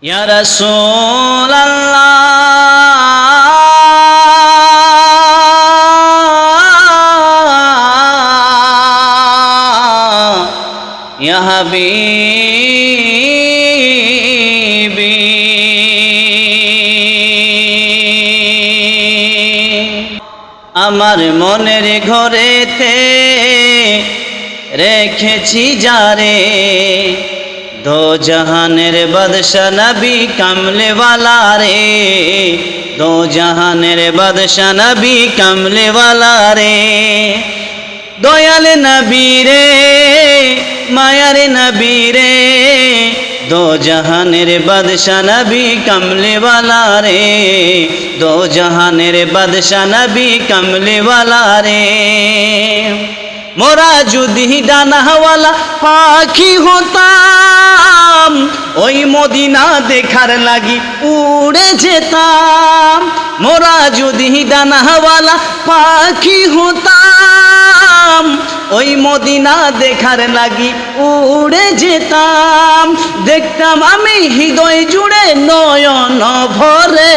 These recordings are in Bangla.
ইয়া রাসূলাল্লাহ ইয়া হাবিবি আমার মনের ঘরেতে রেখেছি যারে দো জাহানের বাদশা নবী কামলে ওয়ালা রে দো জাহানের বাদশা নবী কামলে ওয়ালা রে দয়াল নবী রে মায়ার নবী রে দো জাহানের বাদশা নবী কামলে ওয়ালা রে দো জাহানের বাদশা নবী কামলে ওয়ালা রে মোরা যদি ডানাওয়ালা পাখি হতাম ওই মদিনা দেখার লাগি উড়ে যেতাম মোরা যদি ডানাওয়ালা পাখি হতাম ওই মদিনা দেখার লাগি উড়ে যেতাম দেখতাম আমি হৃদয় জুড়ে নয়ন ভরে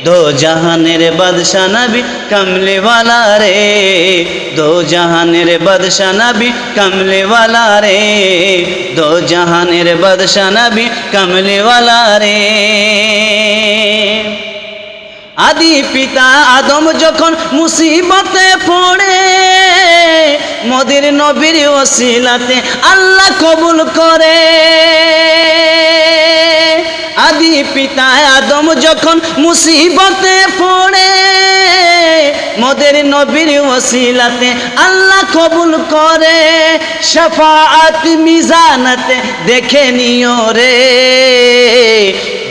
দো জাহানের বাদশা নবী কামলে ওয়ালা রে দো জাহানের বাদশা নবী কামলে ওয়ালা রে দো জাহানের বাদশা নবী কামলে ওয়ালা রে আদি পিতা আদম যখন মুসিবতে পড়ে মদির নবীর ওসিলাতে আল্লাহ কবুল করে আদি পিতা আদম যখন মুসিবতে পড়ে মদের নবীর ওসিলাতে আল্লাহ কবুল করে শাফাআত মিজানাতে দেখে নিও রে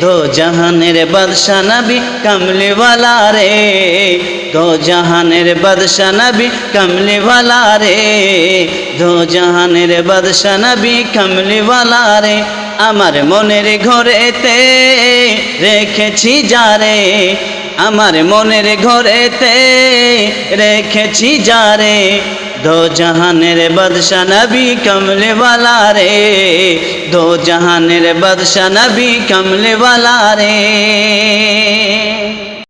দো জাহানের বাদশা নবী কামলে ওয়ালা রে দো জাহানের বাদশা নবী কামলে ওয়ালা রে দো জাহানের বাদশা নবী কামলে ওয়ালা রে আমার মনের ঘরেতে রেখেছি যারে আমার মনের ঘরেতে রেখেছি যারে দো জাহানের বাদশা নবী কামলে ওয়ালা রে দো জাহানের বাদশা নবী কামলে ওয়ালা রে।